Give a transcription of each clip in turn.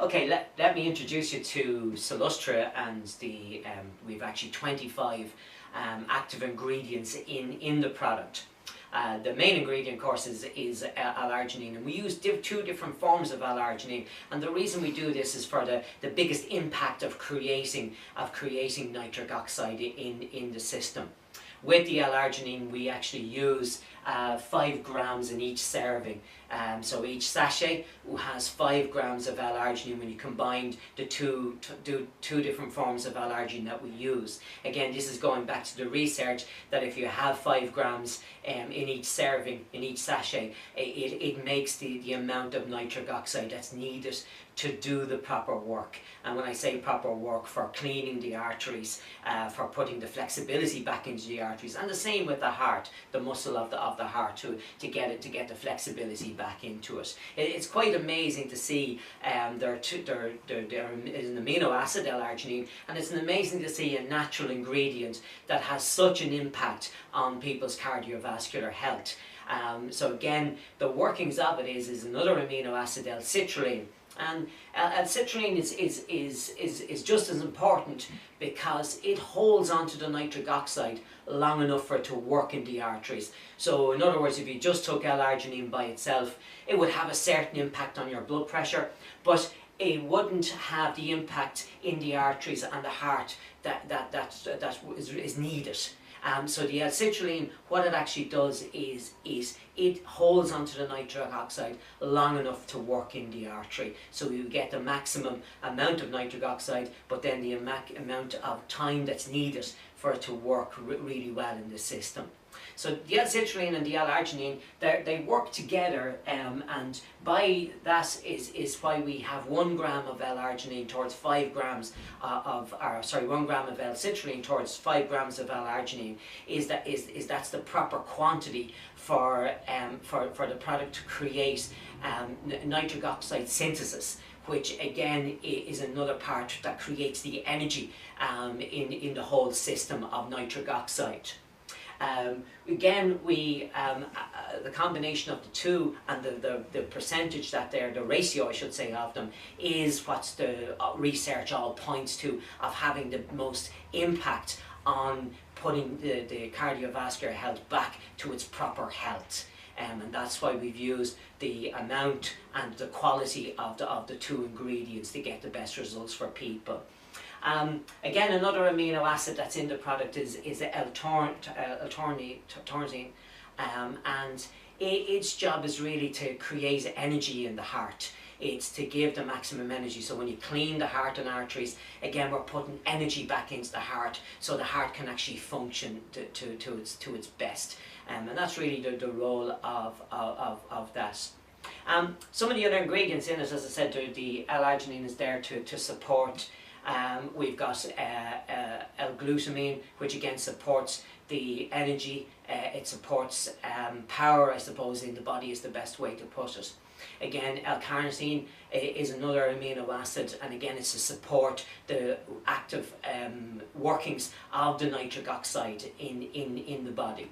Okay, let me introduce you to Salustra, and we've actually 25 active ingredients in the product. The main ingredient, of course, is L-arginine, and we use two different forms of L-arginine. And the reason we do this is for the biggest impact of creating nitric oxide in the system. With the L-arginine, we actually use 5 grams in each serving. So each sachet has 5 grams of L-arginine when you combine the two different forms of L-arginine that we use. Again, this is going back to the research that if you have 5 grams in each serving, in each sachet, it makes the amount of nitric oxide that's needed to do the proper work. And when I say proper work, for cleaning the arteries, for putting the flexibility back into the arteries, and the same with the heart, the muscle of the heart, to get the flexibility back into it. It's quite amazing to see. There is an amino acid, L-arginine, and it's amazing to see a natural ingredient that has such an impact on people's cardiovascular health. So again, the workings of it is another amino acid, L-citrulline. And L-citrulline is just as important because it holds onto the nitric oxide long enough for it to work in the arteries. So in other words, if you just took L-arginine by itself, it would have a certain impact on your blood pressure, but it wouldn't have the impact in the arteries and the heart that is needed. So the L-citrulline, what it actually does is it holds onto the nitric oxide long enough to work in the artery. So you get the maximum amount of nitric oxide, but then the amount of time that's needed for it to work really well in the system. So the L-citrulline and the L-arginine, they work together, and by that is why we have 1 gram of L-arginine towards 5 grams 1 gram of L-citrulline towards 5 grams of L-arginine. That's the proper quantity for the product to create nitric oxide synthesis, which again is another part that creates the energy in the whole system of nitric oxide. Again, the combination of the two and the percentage that the ratio, I should say, of them is what the research all points to of having the most impact on putting the cardiovascular health back to its proper health. And that's why we've used the amount and the quality of the two ingredients to get the best results for people. Again, another amino acid that's in the product is L-taurine, and its job is really to create energy in the heart. It's to give the maximum energy. So when you clean the heart and arteries, again, we're putting energy back into the heart, so the heart can actually function to its best. And that's really the role of that. Some of the other ingredients in it, as I said, the L-arginine is there to support. We've got L-glutamine, which again supports the energy. It supports power, I suppose, in the body is the best way to put it. Again, L-carnitine is another amino acid, and again it's to support the active workings of the nitric oxide in the body.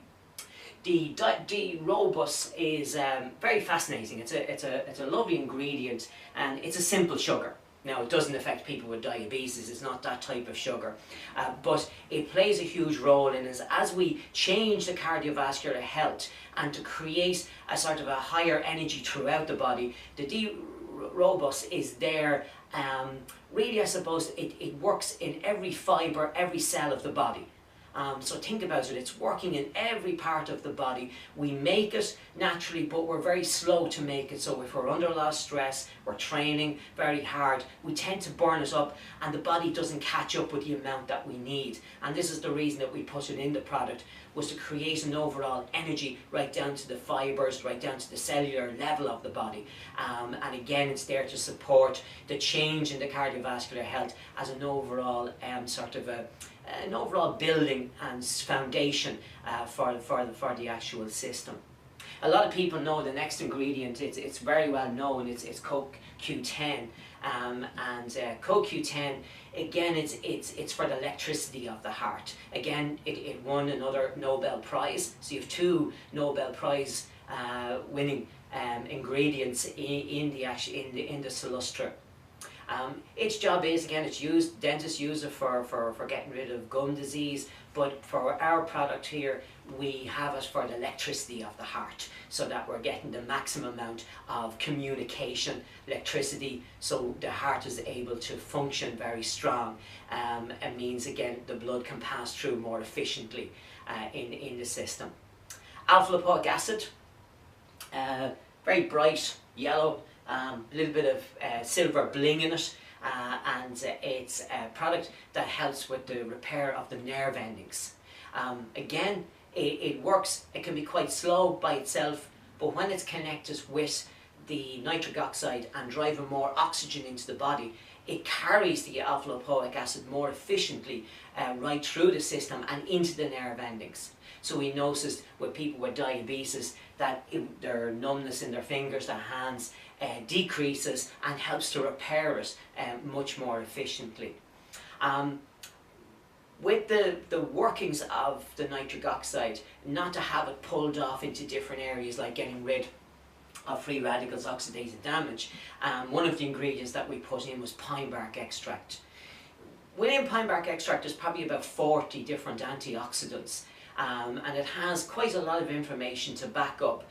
The D-robust is very fascinating. It's a lovely ingredient, and it's a simple sugar. Now, it doesn't affect people with diabetes, it's not that type of sugar, but it plays a huge role in us as we change the cardiovascular health and to create a sort of a higher energy throughout the body. The D-robust is there, really I suppose it works in every fibre, every cell of the body. So think about it, it's working in every part of the body. We make it naturally, but we're very slow to make it. So if we're under a lot of stress, we're training very hard, we tend to burn it up, and the body doesn't catch up with the amount that we need. And this is the reason that we put it in the product, was to create an overall energy right down to the fibres, right down to the cellular level of the body. And again, it's there to support the change in the cardiovascular health as an overall an overall building and foundation for the actual system. A lot of people know the next ingredient. It's very well known. It's CoQ10, and CoQ10 again it's for the electricity of the heart. Again, it won another Nobel Prize. So you have 2 Nobel Prize winning ingredients in the Salustra. Its job is, again, it's used, dentists use it for getting rid of gum disease, but for our product here, we have it for the electricity of the heart, so that we're getting the maximum amount of communication, electricity, so the heart is able to function very strong. It means, again, the blood can pass through more efficiently in the system. Alpha lipoic acid, very bright yellow, a little bit of silver bling in it, and it's a product that helps with the repair of the nerve endings. Again, it works, it can be quite slow by itself, but when it's connected with the nitric oxide and driving more oxygen into the body, it carries the alpha lipoic acid more efficiently right through the system and into the nerve endings. So we noticed with people with diabetes that their numbness in their fingers, their hands, decreases and helps to repair it much more efficiently. With the workings of the nitric oxide, not to have it pulled off into different areas like getting rid of free radicals, oxidative damage, one of the ingredients that we put in was pine bark extract. Within pine bark extract there's probably about 40 different antioxidants, and it has quite a lot of information to back up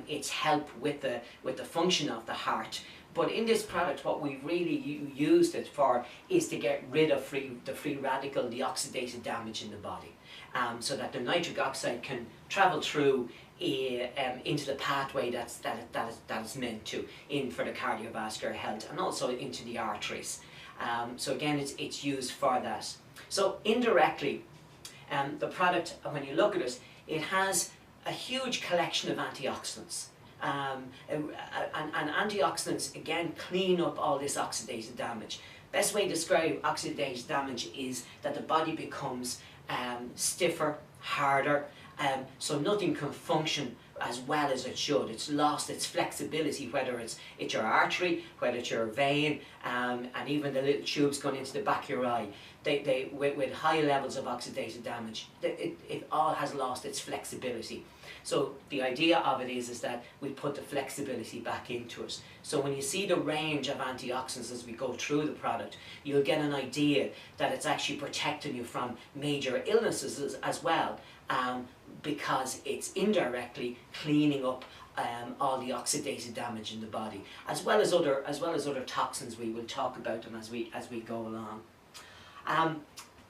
its help with the function of the heart. But in this product, what we really used it for is to get rid of the free radical, the oxidative damage in the body, so that the nitric oxide can travel through into the pathway that it's meant to, in for the cardiovascular health, and also into the arteries. So again, it's used for that. So indirectly, the product, when you look at it, it has a huge collection of antioxidants. And antioxidants, again, clean up all this oxidative damage. Best way to describe oxidative damage is that the body becomes stiffer, harder, so nothing can function as well as it should. It's lost its flexibility, whether it's your artery, whether it's your vein, and even the little tubes going into the back of your eye. With high levels of oxidative damage, it all has lost its flexibility. So the idea of it is that we put the flexibility back into it. So when you see the range of antioxidants as we go through the product, you'll get an idea that it's actually protecting you from major illnesses as well, because it's indirectly cleaning up all the oxidative damage in the body, as well as other toxins. We will talk about them as we go along.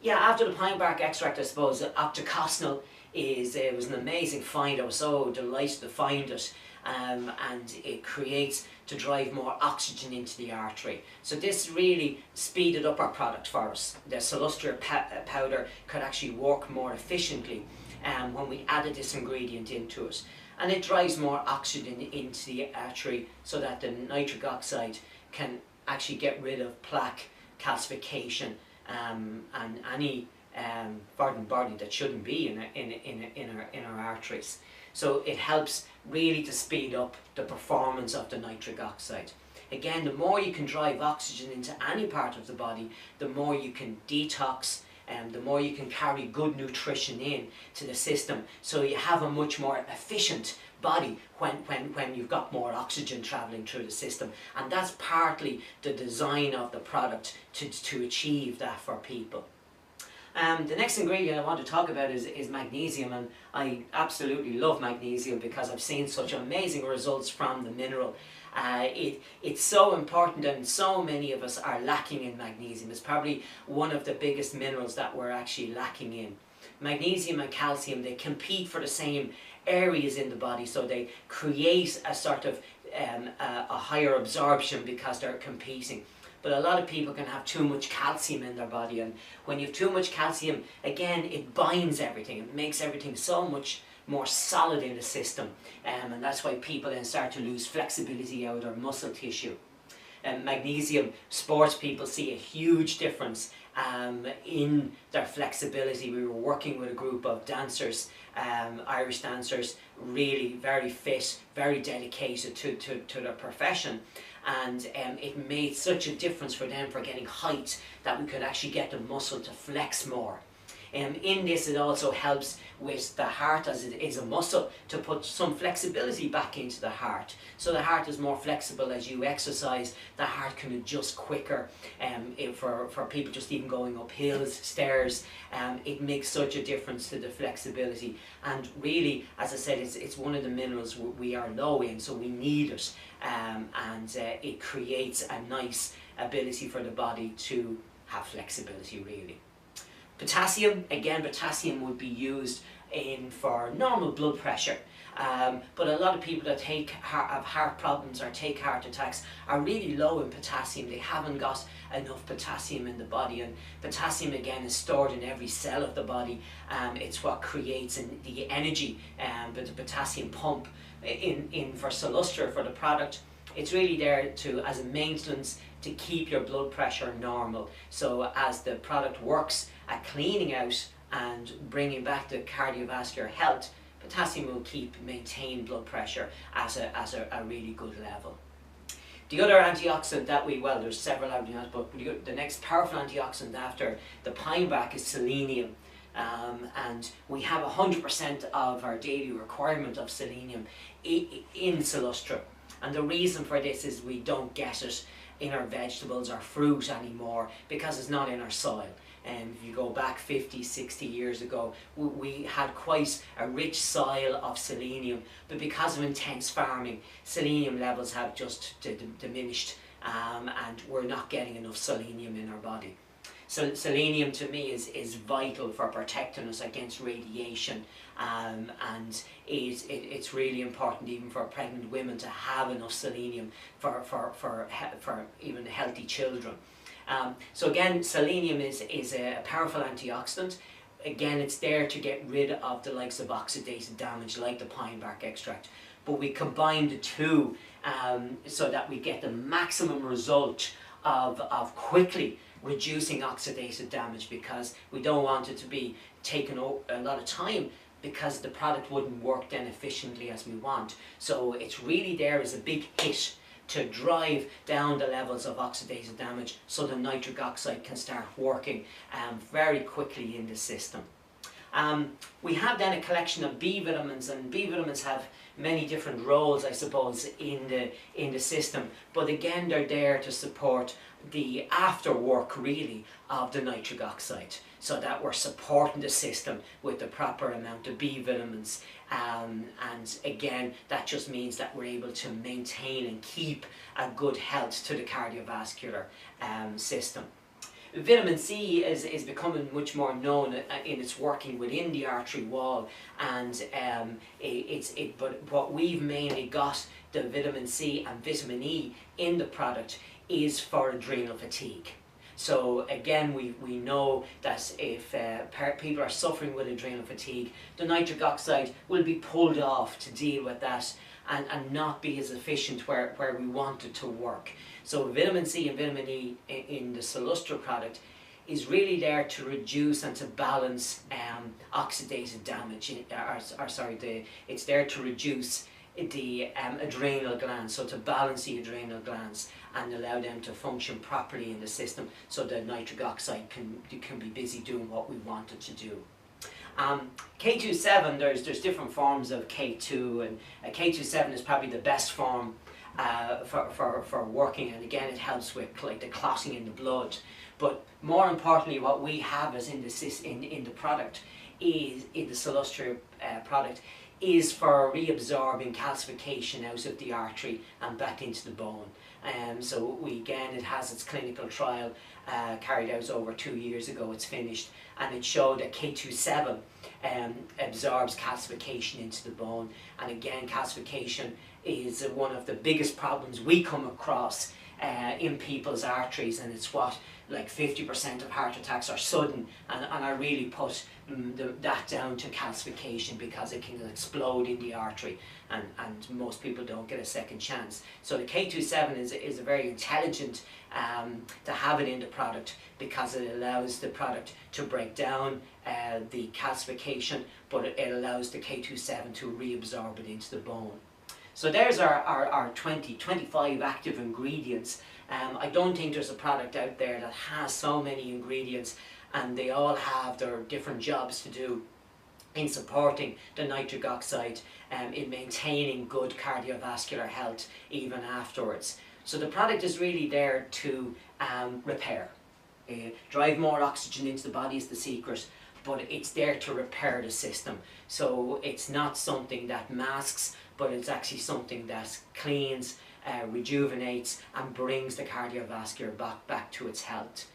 Yeah, after the pine bark extract, I suppose octocosnal it was an amazing find. I was so delighted to find it, and it creates to drive more oxygen into the artery. So this really speeded up our product for us. The Salustra powder could actually work more efficiently when we added this ingredient into it, and it drives more oxygen into the artery so that the nitric oxide can actually get rid of plaque, calcification, and any foreign body that shouldn't be in our arteries. So it helps really to speed up the performance of the nitric oxide. Again, the more you can drive oxygen into any part of the body, the more you can detox, and the more you can carry good nutrition in to the system, so you have a much more efficient body when you've got more oxygen travelling through the system. And that's partly the design of the product to achieve that for people. The next ingredient I want to talk about is magnesium, and I absolutely love magnesium because I've seen such amazing results from the mineral. It's so important, and so many of us are lacking in magnesium. It's probably one of the biggest minerals that we're actually lacking in. Magnesium and calcium, they compete for the same areas in the body, so they create a sort of a higher absorption because they're competing. But a lot of people can have too much calcium in their body, and when you have too much calcium, again, it binds everything. It makes everything so much more solid in the system, and that's why people then start to lose flexibility out of their muscle tissue. Magnesium, sports people see a huge difference in their flexibility. We were working with a group of dancers, Irish dancers, really very fit, very dedicated to their profession, and it made such a difference for them for getting height that we could actually get the muscle to flex more. In this, it also helps with the heart, as it is a muscle, to put some flexibility back into the heart. So the heart is more flexible as you exercise. The heart can adjust quicker. For people just even going up hills, stairs, it makes such a difference to the flexibility. And really, as I said, it's one of the minerals we are low in, so we need it. It creates a nice ability for the body to have flexibility, really. Potassium, again, potassium would be used for normal blood pressure. But a lot of people that have heart problems or take heart attacks are really low in potassium. They haven't got enough potassium in the body, and potassium again is stored in every cell of the body. It's what creates the energy, but the potassium pump for Salustra, for the product, it's really there as a maintenance to keep your blood pressure normal. So as the product works at cleaning out and bringing back the cardiovascular health, potassium will maintain blood pressure at a really good level. The other antioxidant that there's several antioxidants, but the next powerful antioxidant after the pine bark is selenium. And we have 100% of our daily requirement of selenium in Salustra. And the reason for this is we don't get it in our vegetables or fruit anymore because it's not in our soil. And if you go back 50, 60 years ago, we had quite a rich soil of selenium, but because of intense farming, selenium levels have just diminished, and we're not getting enough selenium in our body. So selenium to me is vital for protecting us against radiation, and it's really important even for pregnant women to have enough selenium for even healthy children. So again, selenium is a powerful antioxidant. Again, it's there to get rid of the likes of oxidative damage like the pine bark extract. But we combine the two so that we get the maximum result of quickly reducing oxidative damage, because we don't want it to be taking a lot of time, because the product wouldn't work then efficiently as we want. So it's really there as a big hit to drive down the levels of oxidative damage so the nitric oxide can start working very quickly in the system. We have then a collection of B vitamins, and B vitamins have many different roles, I suppose, in the system, but again they're there to support the after work really of the nitric oxide, so that we're supporting the system with the proper amount of B vitamins, and again that just means that we're able to maintain and keep a good health to the cardiovascular system. Vitamin C is becoming much more known in its working within the artery wall, and but what we've mainly got the vitamin C and vitamin E in the product is for adrenal fatigue. So again, we know that if people are suffering with adrenal fatigue, the nitric oxide will be pulled off to deal with that and not be as efficient where we want it to work. So vitamin C and vitamin E in the Salustra product is really there to reduce and to balance oxidative damage, it's there to reduce the adrenal glands, so to balance the adrenal glands and allow them to function properly in the system, so that nitric oxide can be busy doing what we want it to do. K27, there's different forms of K2, and K27 is probably the best form for working, and again it helps with like the clotting in the blood. But more importantly, what we have is in the product, is in the Salustra product, is for reabsorbing calcification out of the artery and back into the bone. So it has its clinical trial carried out over 2 years ago. It's finished, and it showed that K27 absorbs calcification into the bone. And again, calcification is one of the biggest problems we come across in people's arteries, and it's what, like 50% of heart attacks are sudden, and I really put that down to calcification, because it can explode in the artery, and most people don't get a second chance. So the K27 is a very intelligent to have it in the product, because it allows the product to break down the calcification, but it allows the K27 to reabsorb it into the bone. So there's our 25 active ingredients. I don't think there's a product out there that has so many ingredients and they all have their different jobs to do in supporting the nitric oxide in maintaining good cardiovascular health even afterwards. So the product is really there to repair. Drive more oxygen into the body is the secret, but it's there to repair the system. So it's not something that masks, but it's actually something that cleans, rejuvenates and brings the cardiovascular back to its health.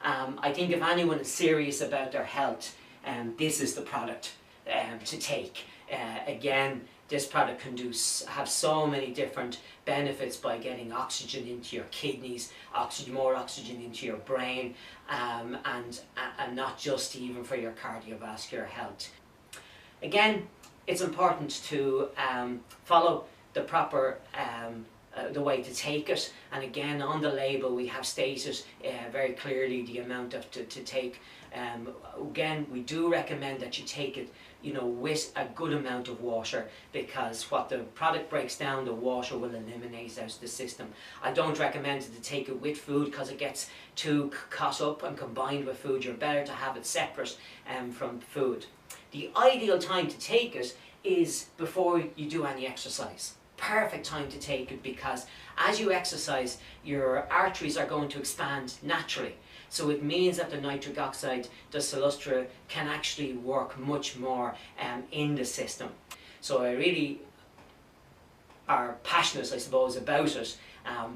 I think if anyone is serious about their health, this is the product to take. Again, this product can have so many different benefits by getting oxygen into your kidneys, more oxygen into your brain, and not just even for your cardiovascular health. Again, it's important to follow the proper the way to take it, and again on the label we have stated very clearly the amount to take. Again, we do recommend that you take it, you know, with a good amount of water, because what the product breaks down, the water will eliminate out of the system. I don't recommend to take it with food because it gets too caught up and combined with food. You're better to have it separate from food. The ideal time to take it is before you do any exercise. Perfect time to take it, because as you exercise, your arteries are going to expand naturally. So it means that the nitric oxide, the Salustra, can actually work much more in the system. So I really are passionate, I suppose, about it,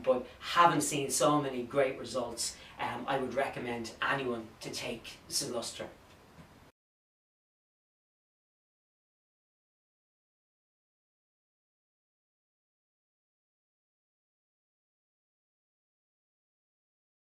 but having seen so many great results, I would recommend anyone to take Salustra.